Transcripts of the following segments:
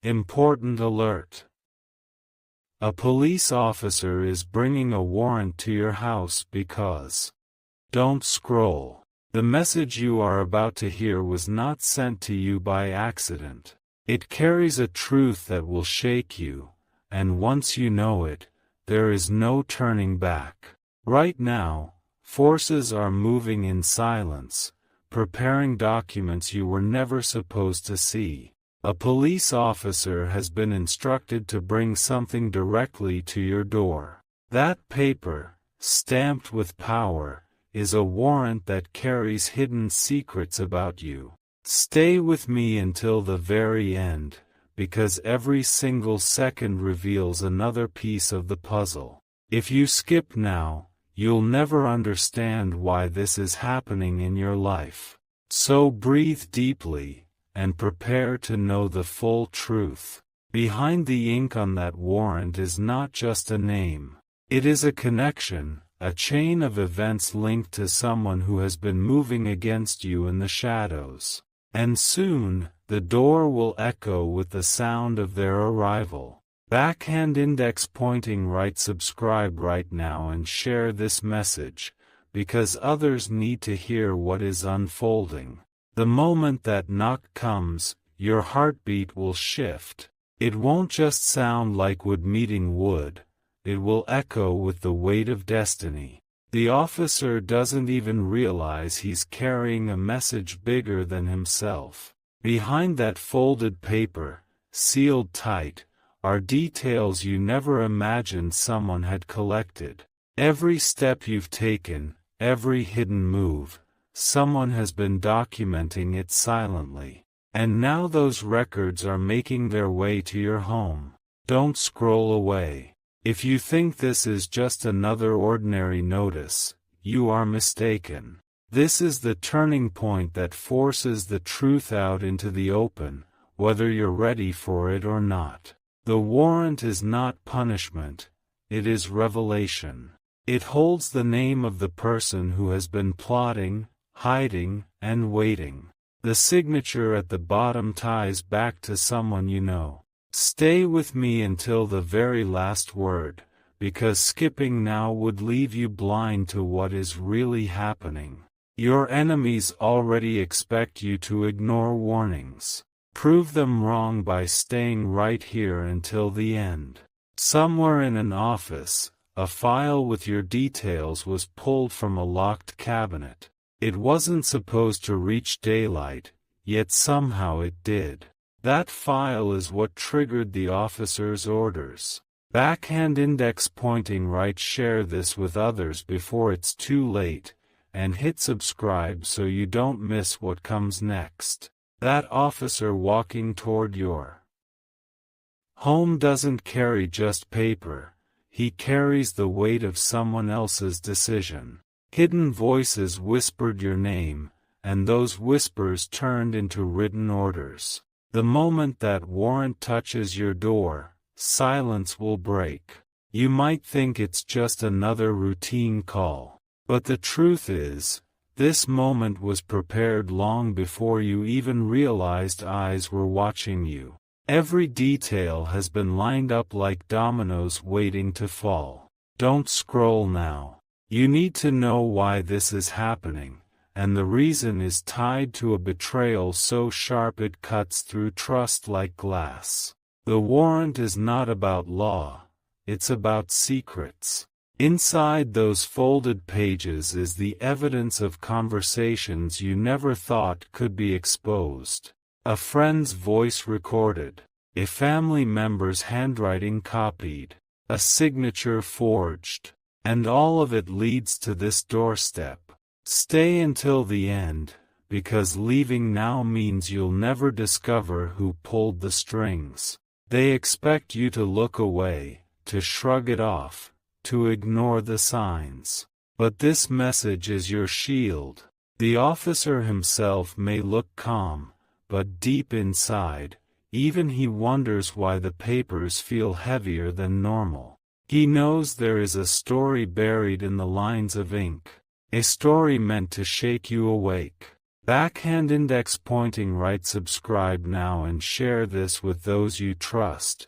Important alert. A police officer is bringing a warrant to your house because. Don't scroll. The message you are about to hear was not sent to you by accident. It carries a truth that will shake you, and once you know it, there is no turning back. Right now, forces are moving in silence, preparing documents you were never supposed to see. A police officer has been instructed to bring something directly to your door. That paper, stamped with power, is a warrant that carries hidden secrets about you. Stay with me until the very end, because every single second reveals another piece of the puzzle. If you skip now, you'll never understand why this is happening in your life. So breathe deeply, and prepare to know the full truth. Behind the ink on that warrant is not just a name. It is a connection, a chain of events linked to someone who has been moving against you in the shadows. And soon, the door will echo with the sound of their arrival. Backhand index pointing right. Subscribe right now and share this message, because others need to hear what is unfolding. The moment that knock comes, your heartbeat will shift. It won't just sound like wood meeting wood, it will echo with the weight of destiny. The officer doesn't even realize he's carrying a message bigger than himself. Behind that folded paper, sealed tight, are details you never imagined someone had collected. Every step you've taken, every hidden move, someone has been documenting it silently. And now those records are making their way to your home. Don't scroll away. If you think this is just another ordinary notice, you are mistaken. This is the turning point that forces the truth out into the open, whether you're ready for it or not. The warrant is not punishment, it is revelation. It holds the name of the person who has been plotting, hiding, and waiting. The signature at the bottom ties back to someone you know. Stay with me until the very last word, because skipping now would leave you blind to what is really happening. Your enemies already expect you to ignore warnings. Prove them wrong by staying right here until the end. Somewhere in an office, a file with your details was pulled from a locked cabinet. It wasn't supposed to reach daylight, yet somehow it did. That file is what triggered the officer's orders. Backhand index pointing right. Share this with others before it's too late, and hit subscribe so you don't miss what comes next. That officer walking toward your home doesn't carry just paper, he carries the weight of someone else's decision. Hidden voices whispered your name, and those whispers turned into written orders. The moment that warrant touches your door, silence will break. You might think it's just another routine call. But the truth is, this moment was prepared long before you even realized eyes were watching you. Every detail has been lined up like dominoes waiting to fall. Don't scroll now. You need to know why this is happening, and the reason is tied to a betrayal so sharp it cuts through trust like glass. The warrant is not about law, it's about secrets. Inside those folded pages is the evidence of conversations you never thought could be exposed. A friend's voice recorded, a family member's handwriting copied, a signature forged. And all of it leads to this doorstep. Stay until the end, because leaving now means you'll never discover who pulled the strings. They expect you to look away, to shrug it off, to ignore the signs. But this message is your shield. The officer himself may look calm, but deep inside, even he wonders why the papers feel heavier than normal. He knows there is a story buried in the lines of ink, a story meant to shake you awake. Backhand index pointing right. Subscribe now and share this with those you trust,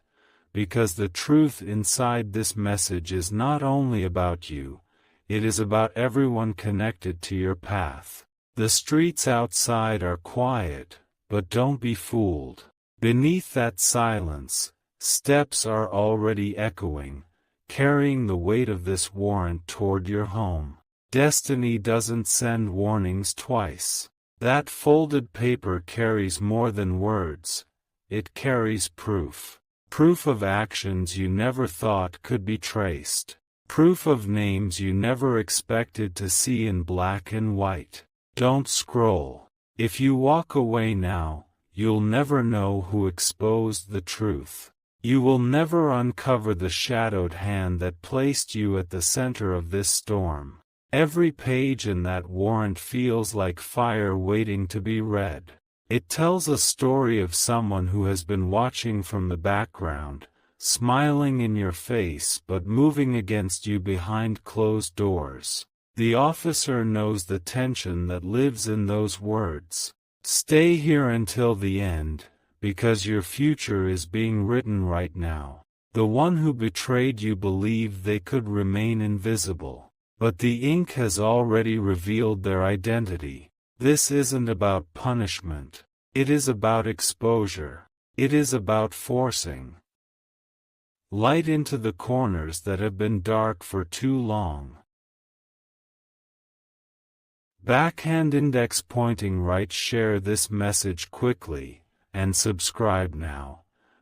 because the truth inside this message is not only about you, it is about everyone connected to your path. The streets outside are quiet, but don't be fooled. Beneath that silence, steps are already echoing, carrying the weight of this warrant toward your home. Destiny doesn't send warnings twice. That folded paper carries more than words. It carries proof. Proof of actions you never thought could be traced. Proof of names you never expected to see in black and white. Don't scroll. If you walk away now, you'll never know who exposed the truth. You will never uncover the shadowed hand that placed you at the center of this storm. Every page in that warrant feels like fire waiting to be read. It tells a story of someone who has been watching from the background, smiling in your face but moving against you behind closed doors. The officer knows the tension that lives in those words. Stay here until the end, because your future is being written right now. The one who betrayed you believed they could remain invisible. But the ink has already revealed their identity. This isn't about punishment. It is about exposure. It is about forcing light into the corners that have been dark for too long. Backhand index pointing right. Share this message quickly, and subscribe now,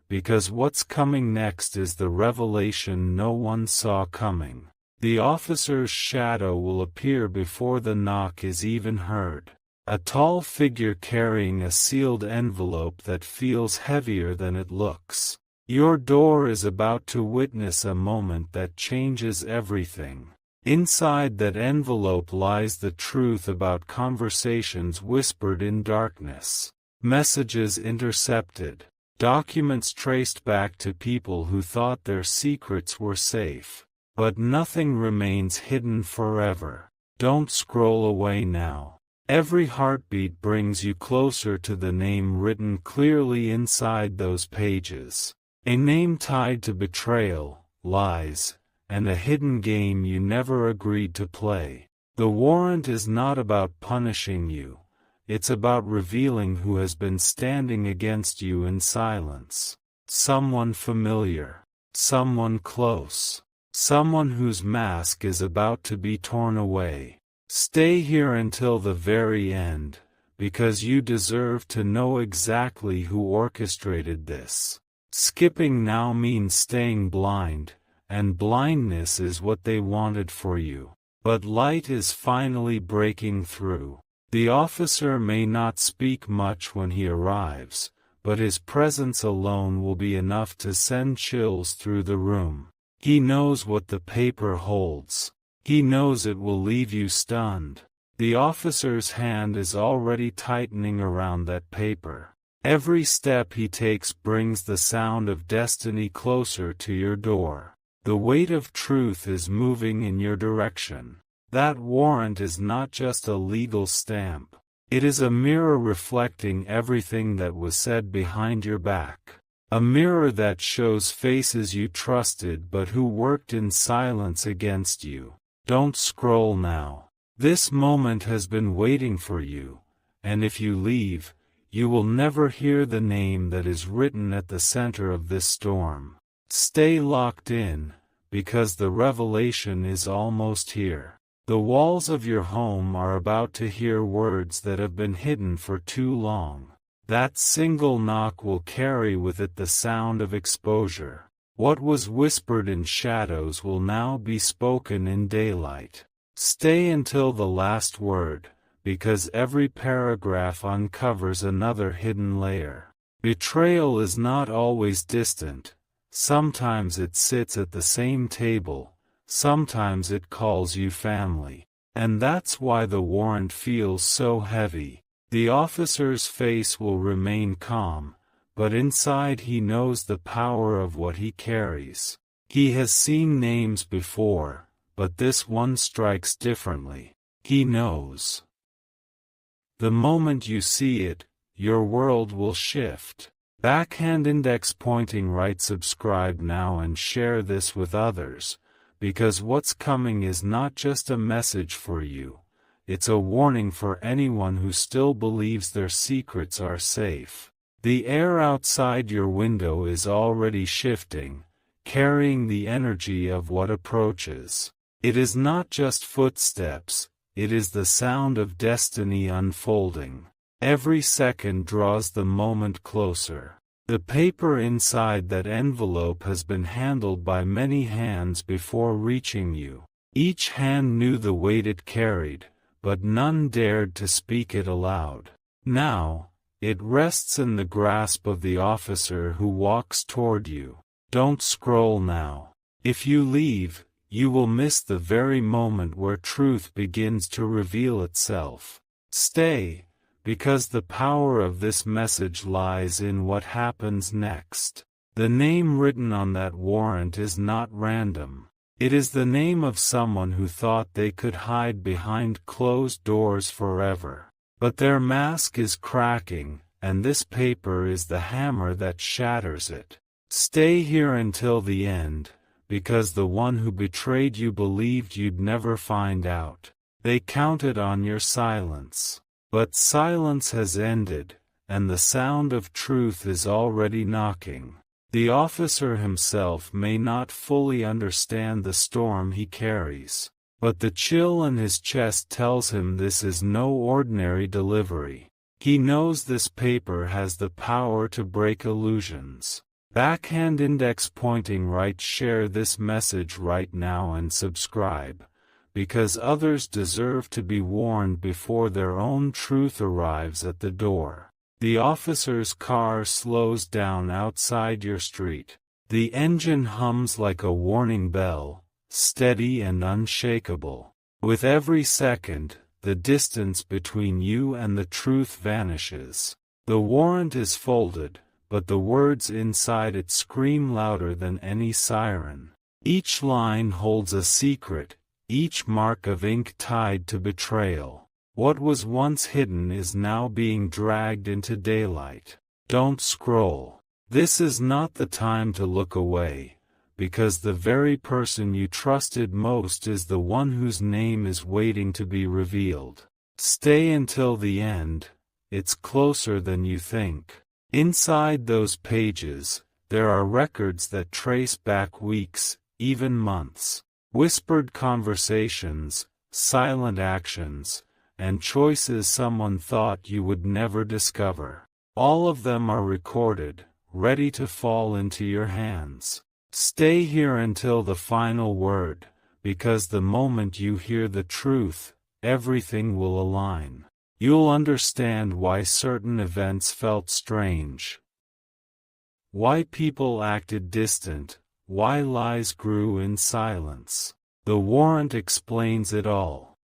because what's coming next is the revelation no one saw coming. The officer's shadow will appear before the knock is even heard. A tall figure carrying a sealed envelope that feels heavier than it looks. Your door is about to witness a moment that changes everything. Inside that envelope lies the truth about conversations whispered in darkness. Messages intercepted. Documents traced back to people who thought their secrets were safe. But nothing remains hidden forever. Don't scroll away now. Every heartbeat brings you closer to the name written clearly inside those pages. A name tied to betrayal, lies, and a hidden game you never agreed to play. The warrant is not about punishing you. It's about revealing who has been standing against you in silence. Someone familiar. Someone close. Someone whose mask is about to be torn away. Stay here until the very end, because you deserve to know exactly who orchestrated this. Skipping now means staying blind, and blindness is what they wanted for you. But light is finally breaking through. The officer may not speak much when he arrives, but his presence alone will be enough to send chills through the room. He knows what the paper holds. He knows it will leave you stunned. The officer's hand is already tightening around that paper. Every step he takes brings the sound of destiny closer to your door. The weight of truth is moving in your direction. That warrant is not just a legal stamp. It is a mirror reflecting everything that was said behind your back. A mirror that shows faces you trusted but who worked in silence against you. Don't scroll now. This moment has been waiting for you, and if you leave, you will never hear the name that is written at the center of this storm. Stay locked in, because the revelation is almost here. The walls of your home are about to hear words that have been hidden for too long. That single knock will carry with it the sound of exposure. What was whispered in shadows will now be spoken in daylight. Stay until the last word, because every paragraph uncovers another hidden layer. Betrayal is not always distant. Sometimes it sits at the same table, sometimes it calls you family. And that's why the warrant feels so heavy. The officer's face will remain calm, but inside he knows the power of what he carries. He has seen names before, but this one strikes differently. He knows The moment you see it, your world will shift. Backhand index pointing right. Subscribe now and share this with others, because what's coming is not just a message for you, it's a warning for anyone who still believes their secrets are safe. The air outside your window is already shifting, carrying the energy of what approaches. It is not just footsteps, it is the sound of destiny unfolding. Every second draws the moment closer. The paper inside that envelope has been handled by many hands before reaching you. Each hand knew the weight it carried, but none dared to speak it aloud. Now, it rests in the grasp of the officer who walks toward you. Don't scroll now. If you leave, you will miss the very moment where truth begins to reveal itself. Stay, because the power of this message lies in what happens next. The name written on that warrant is not random. It is the name of someone who thought they could hide behind closed doors forever. But their mask is cracking, and this paper is the hammer that shatters it. Stay here until the end, because the one who betrayed you believed you'd never find out. They counted on your silence. But silence has ended, and the sound of truth is already knocking. The officer himself may not fully understand the storm he carries, but the chill in his chest tells him this is no ordinary delivery. He knows this paper has the power to break illusions. Backhand index pointing right. Share this message right now and subscribe, because others deserve to be warned before their own truth arrives at the door. The officer's car slows down outside your street. The engine hums like a warning bell, steady and unshakable. With every second, the distance between you and the truth vanishes. The warrant is folded, but the words inside it scream louder than any siren. Each line holds a secret, each mark of ink tied to betrayal. What was once hidden is now being dragged into daylight. Don't scroll. This is not the time to look away, because the very person you trusted most is the one whose name is waiting to be revealed. Stay until the end, it's closer than you think. Inside those pages, there are records that trace back weeks, even months. Whispered conversations, silent actions, and choices someone thought you would never discover. All of them are recorded, ready to fall into your hands. Stay here until the final word, because the moment you hear the truth, everything will align. You'll understand why certain events felt strange, why people acted distant, why lies grew in silence. The warrant explains it all.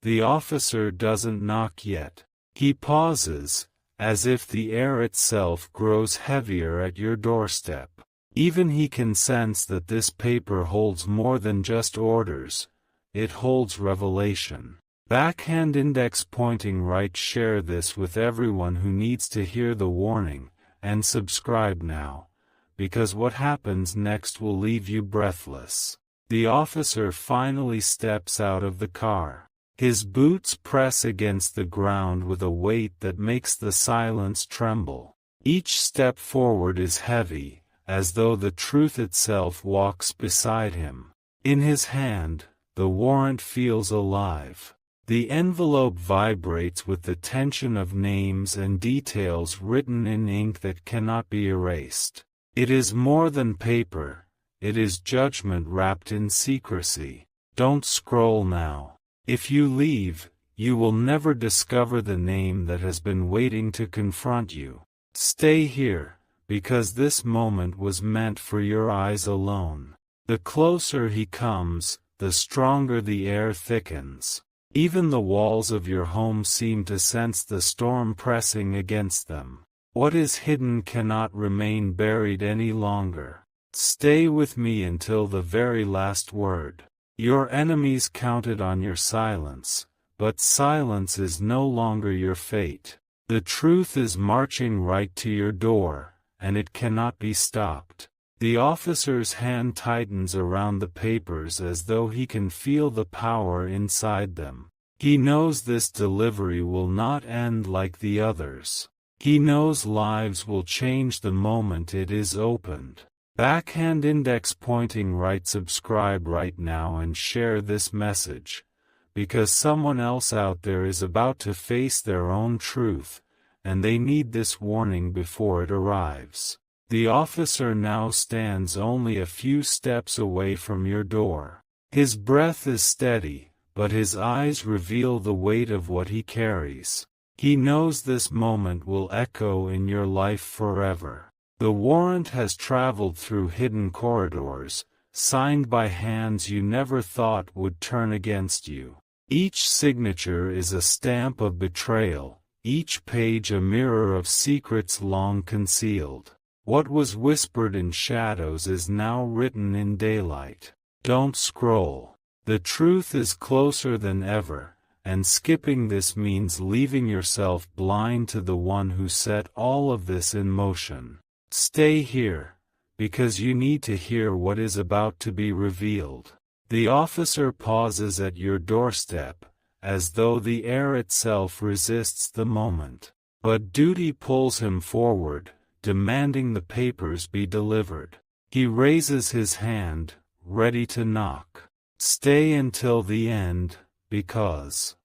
The officer doesn't knock yet. He pauses, as if the air itself grows heavier at your doorstep. Even he can sense that this paper holds more than just orders. It holds revelation. Backhand index pointing right. Share this with everyone who needs to hear the warning, and subscribe now, because what happens next will leave you breathless. The officer finally steps out of the car. His boots press against the ground with a weight that makes the silence tremble. Each step forward is heavy, as though the truth itself walks beside him. In his hand, the warrant feels alive. The envelope vibrates with the tension of names and details written in ink that cannot be erased. It is more than paper, it is judgment wrapped in secrecy. Don't scroll now. If you leave, you will never discover the name that has been waiting to confront you. Stay here, because this moment was meant for your eyes alone. The closer he comes, the stronger the air thickens. Even the walls of your home seem to sense the storm pressing against them. What is hidden cannot remain buried any longer. Stay with me until the very last word. Your enemies counted on your silence, but silence is no longer your fate. The truth is marching right to your door, and it cannot be stopped. The officer's hand tightens around the papers as though he can feel the power inside them. He knows this delivery will not end like the others. He knows lives will change the moment it is opened. Backhand index pointing right. Subscribe right now and share this message, because someone else out there is about to face their own truth, and they need this warning before it arrives. The officer now stands only a few steps away from your door. His breath is steady, but his eyes reveal the weight of what he carries. He knows this moment will echo in your life forever. The warrant has traveled through hidden corridors, signed by hands you never thought would turn against you. Each signature is a stamp of betrayal, each page a mirror of secrets long concealed. What was whispered in shadows is now written in daylight. Don't scroll. The truth is closer than ever, and skipping this means leaving yourself blind to the one who set all of this in motion. Stay here, because you need to hear what is about to be revealed. The officer pauses at your doorstep, as though the air itself resists the moment. But duty pulls him forward, demanding the papers be delivered. He raises his hand, ready to knock. Stay until the end, because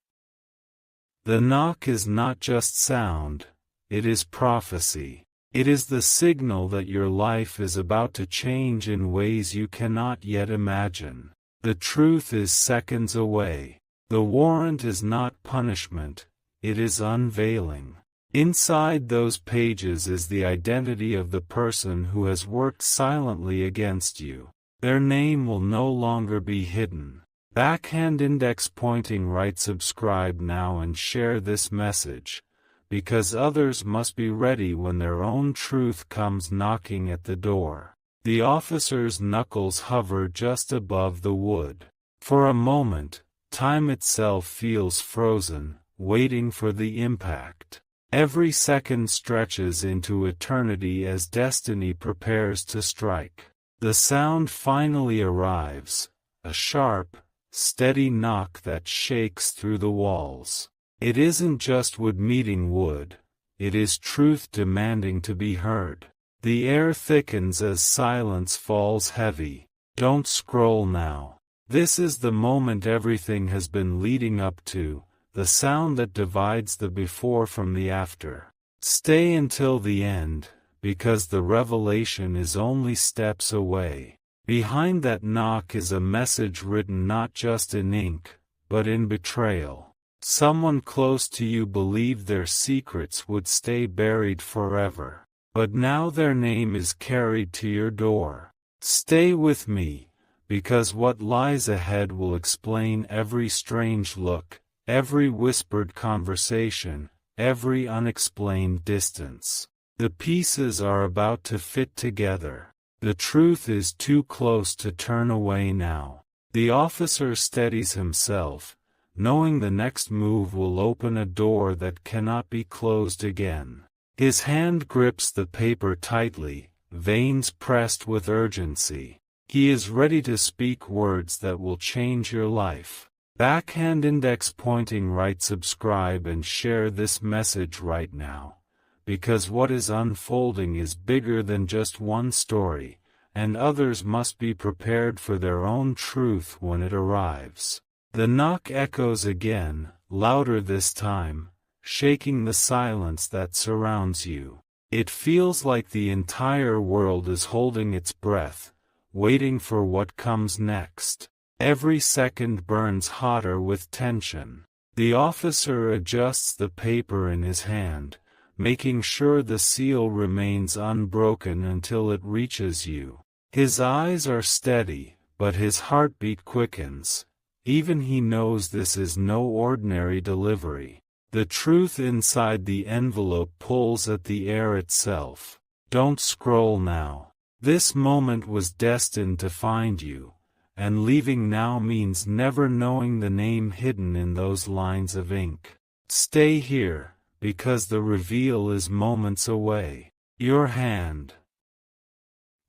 the knock is not just sound, it is prophecy. It is the signal that your life is about to change in ways you cannot yet imagine. The truth is seconds away. The warrant is not punishment, it is unveiling. Inside those pages is the identity of the person who has worked silently against you. Their name will no longer be hidden. Backhand index pointing right. Subscribe now and share this message, because others must be ready when their own truth comes knocking at the door. The officer's knuckles hover just above the wood. For a moment, time itself feels frozen, waiting for the impact. Every second stretches into eternity as destiny prepares to strike. The sound finally arrives, a sharp, steady knock that shakes through the walls. It isn't just wood meeting wood, it is truth demanding to be heard. The air thickens as silence falls heavy. Don't scroll now. This is the moment everything has been leading up to, the sound that divides the before from the after. Stay until the end, because the revelation is only steps away. Behind that knock is a message written not just in ink, but in betrayal. Someone close to you believed their secrets would stay buried forever. But now their name is carried to your door. Stay with me, because what lies ahead will explain every strange look, every whispered conversation, every unexplained distance. The pieces are about to fit together. The truth is too close to turn away now. The officer steadies himself, knowing the next move will open a door that cannot be closed again. His hand grips the paper tightly, veins pressed with urgency. He is ready to speak words that will change your life. Backhand index pointing right. Subscribe and share this message right now, because what is unfolding is bigger than just one story, and others must be prepared for their own truth when it arrives. The knock echoes again, louder this time, shaking the silence that surrounds you. It feels like the entire world is holding its breath, waiting for what comes next. Every second burns hotter with tension. The officer adjusts the paper in his hand, making sure the seal remains unbroken until it reaches you. His eyes are steady, but his heartbeat quickens. Even he knows this is no ordinary delivery. The truth inside the envelope pulls at the air itself. Don't scroll now. This moment was destined to find you, and leaving now means never knowing the name hidden in those lines of ink. Stay here, because the reveal is moments away. Your hand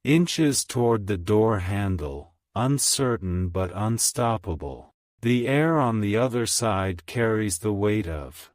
inches toward the door handle, uncertain but unstoppable. The air on the other side carries the weight of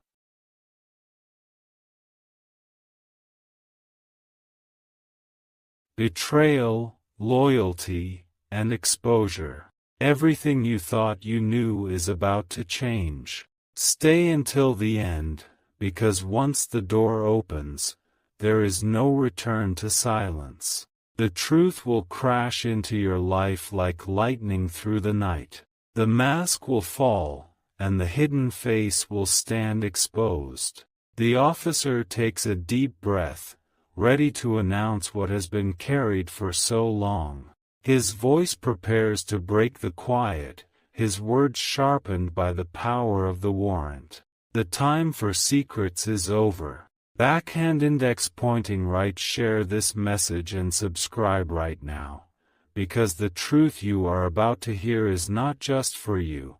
betrayal, loyalty, and exposure. Everything you thought you knew is about to change. Stay until the end, because once the door opens, there is no return to silence. The truth will crash into your life like lightning through the night. The mask will fall, and the hidden face will stand exposed. The officer takes a deep breath, ready to announce what has been carried for so long. His voice prepares to break the quiet, his words sharpened by the power of the warrant. The time for secrets is over. Backhand index pointing right. Share this message and subscribe right now, because the truth you are about to hear is not just for you,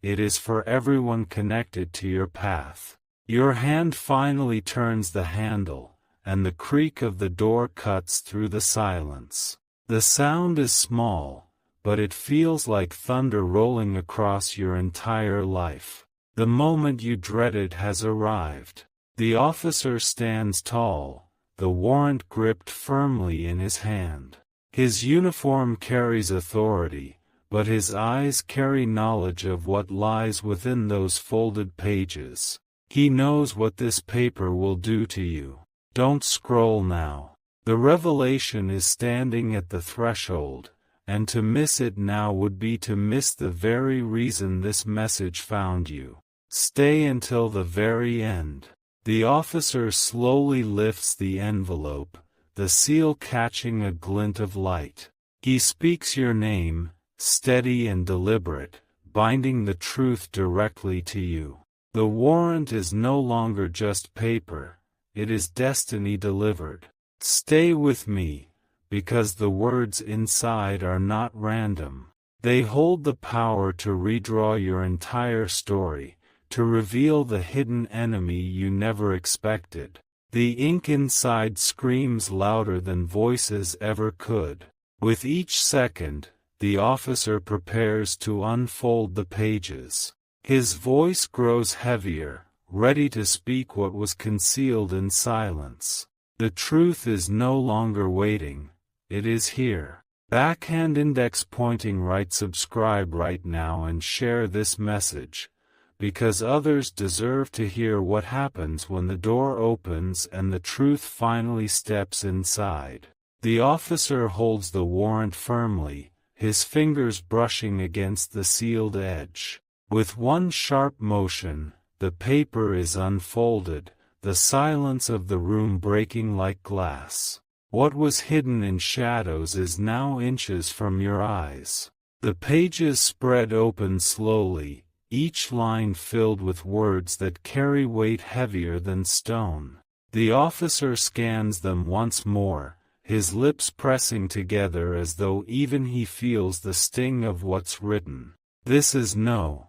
it is for everyone connected to your path. Your hand finally turns the handle, and the creak of the door cuts through the silence. The sound is small, but it feels like thunder rolling across your entire life. The moment you dreaded has arrived. The officer stands tall, the warrant gripped firmly in his hand. His uniform carries authority, but his eyes carry knowledge of what lies within those folded pages. He knows what this paper will do to you. Don't scroll now. The revelation is standing at the threshold, and to miss it now would be to miss the very reason this message found you. Stay until the very end. The officer slowly lifts the envelope, the seal catching a glint of light. He speaks your name, steady and deliberate, binding the truth directly to you. The warrant is no longer just paper, it is destiny delivered. Stay with me, because the words inside are not random. They hold the power to redraw your entire story, to reveal the hidden enemy you never expected. The ink inside screams louder than voices ever could. With each second, the officer prepares to unfold the pages. His voice grows heavier, ready to speak what was concealed in silence. The truth is no longer waiting, it is here. Backhand index pointing right. Subscribe right now and share this message, because others deserve to hear what happens when the door opens and the truth finally steps inside. The officer holds the warrant firmly, his fingers brushing against the sealed edge. With one sharp motion, the paper is unfolded, the silence of the room breaking like glass. What was hidden in shadows is now inches from your eyes. The pages spread open slowly, each line filled with words that carry weight heavier than stone. The officer scans them once more, his lips pressing together as though even he feels the sting of what's written. This is no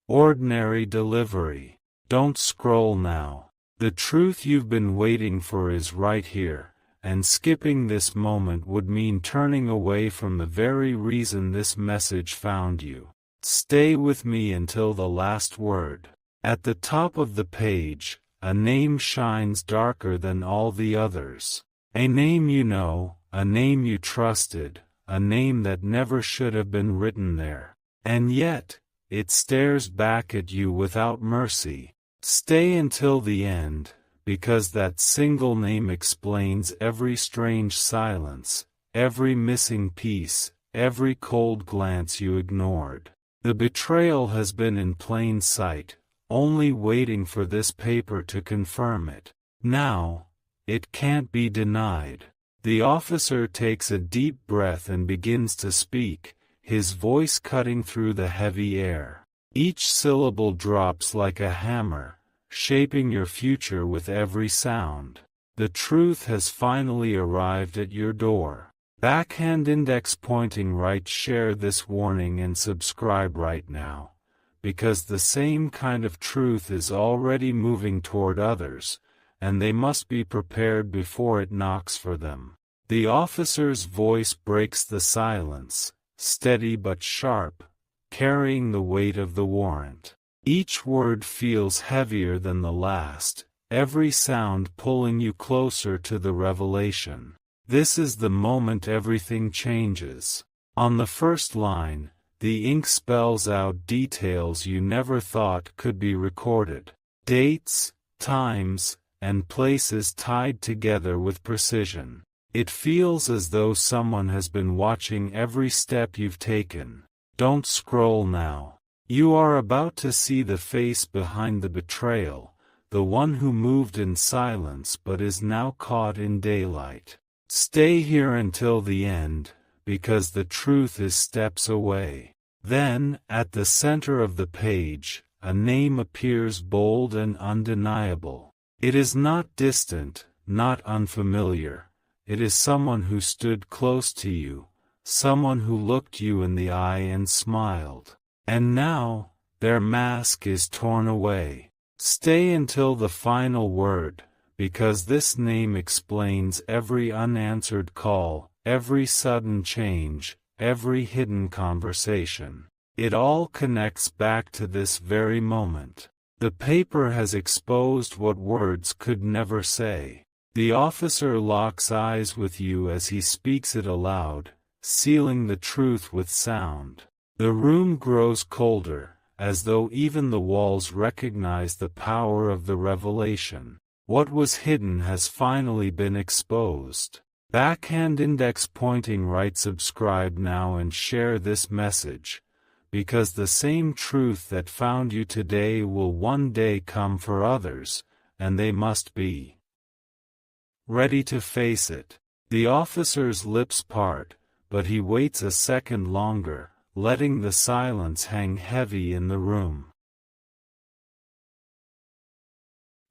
ordinary delivery. Don't scroll now. The truth you've been waiting for is right here, and skipping this moment would mean turning away from the very reason this message found you. Stay with me until the last word. At the top of the page, a name shines darker than all the others. A name you know, a name you trusted, a name that never should have been written there. And yet, it stares back at you without mercy. Stay until the end, because that single name explains every strange silence, every missing piece, every cold glance you ignored. The betrayal has been in plain sight, only waiting for this paper to confirm it. Now, it can't be denied. The officer takes a deep breath and begins to speak, his voice cutting through the heavy air. Each syllable drops like a hammer, shaping your future with every sound. The truth has finally arrived at your door. Backhand index pointing right. Share this warning and subscribe right now, because the same kind of truth is already moving toward others, and they must be prepared before it knocks for them. The officer's voice breaks the silence, steady but sharp, carrying the weight of the warrant. Each word feels heavier than the last, every sound pulling you closer to the revelation. This is the moment everything changes. On the first line, the ink spells out details you never thought could be recorded. Dates, times, and places tied together with precision. It feels as though someone has been watching every step you've taken. Don't scroll now. You are about to see the face behind the betrayal, the one who moved in silence but is now caught in daylight. Stay here until the end, because the truth is steps away. Then, at the center of the page, a name appears bold and undeniable. It is not distant, not unfamiliar. It is someone who stood close to you, someone who looked you in the eye and smiled. And now, their mask is torn away. Stay until the final word, because this name explains every unanswered call, every sudden change, every hidden conversation. It all connects back to this very moment. The paper has exposed what words could never say. The officer locks eyes with you as he speaks it aloud, sealing the truth with sound. The room grows colder, as though even the walls recognize the power of the revelation. What was hidden has finally been exposed. Backhand index pointing right. Subscribe now and share this message, because the same truth that found you today will one day come for others, and they must be ready to face it. The officer's lips part, but he waits a second longer, letting the silence hang heavy in the room.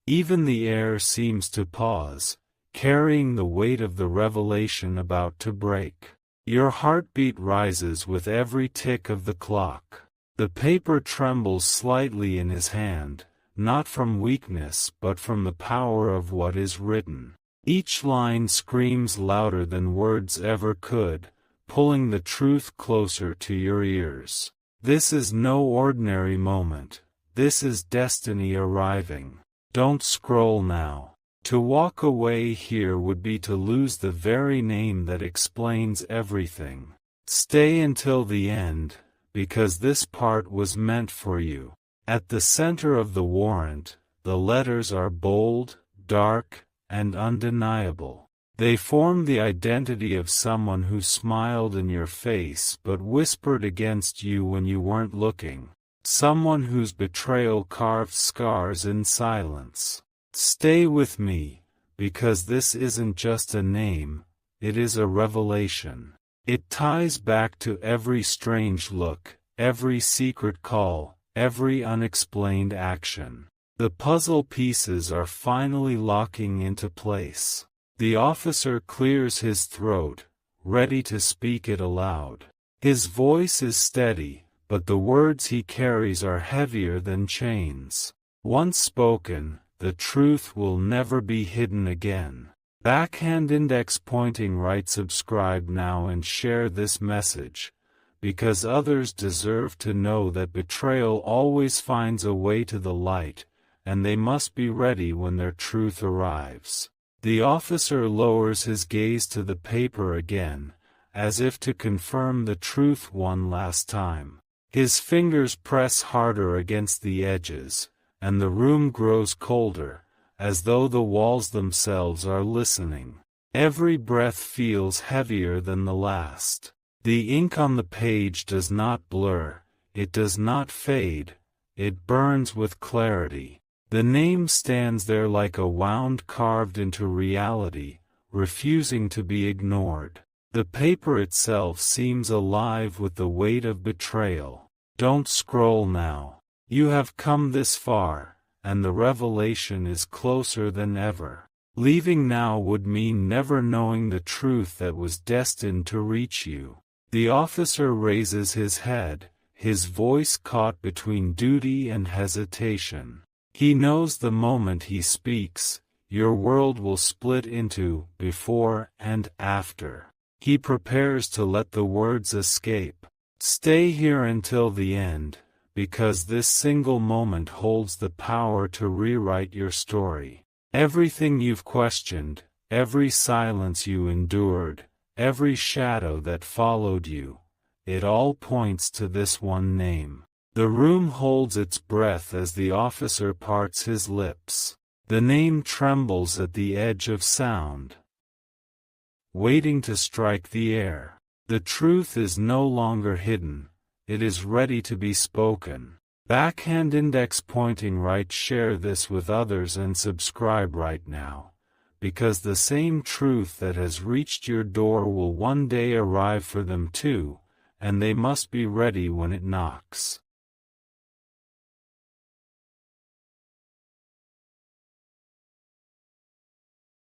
Even the air seems to pause, carrying the weight of the revelation about to break. Your heartbeat rises with every tick of the clock. The paper trembles slightly in his hand, not from weakness but from the power of what is written. Each line screams louder than words ever could, pulling the truth closer to your ears. This is no ordinary moment. This is destiny arriving. Don't scroll now. To walk away here would be to lose the very name that explains everything. Stay until the end, because this part was meant for you. At the center of the warrant, the letters are bold, dark, and undeniable. They form the identity of someone who smiled in your face but whispered against you when you weren't looking. Someone whose betrayal carved scars in silence. Stay with me, because this isn't just a name, it is a revelation. It ties back to every strange look, every secret call, every unexplained action. The puzzle pieces are finally locking into place. The officer clears his throat, ready to speak it aloud. His voice is steady, but the words he carries are heavier than chains. Once spoken, the truth will never be hidden again. Backhand index pointing right. Subscribe now and share this message, because others deserve to know that betrayal always finds a way to the light, and they must be ready when their truth arrives. The officer lowers his gaze to the paper again, as if to confirm the truth one last time. His fingers press harder against the edges, and the room grows colder, as though the walls themselves are listening. Every breath feels heavier than the last. The ink on the page does not blur, it does not fade, it burns with clarity. The name stands there like a wound carved into reality, refusing to be ignored. The paper itself seems alive with the weight of betrayal. Don't scroll now. You have come this far, and the revelation is closer than ever. Leaving now would mean never knowing the truth that was destined to reach you. The officer raises his head, his voice caught between duty and hesitation. He knows the moment he speaks, your world will split into before and after. He prepares to let the words escape. Stay here until the end, because this single moment holds the power to rewrite your story. Everything you've questioned, every silence you endured, every shadow that followed you, it all points to this one name. The room holds its breath as the officer parts his lips. The name trembles at the edge of sound, waiting to strike the air. The truth is no longer hidden, it is ready to be spoken. Backhand index pointing right. Share this with others and subscribe right now, because the same truth that has reached your door will one day arrive for them too, and they must be ready when it knocks.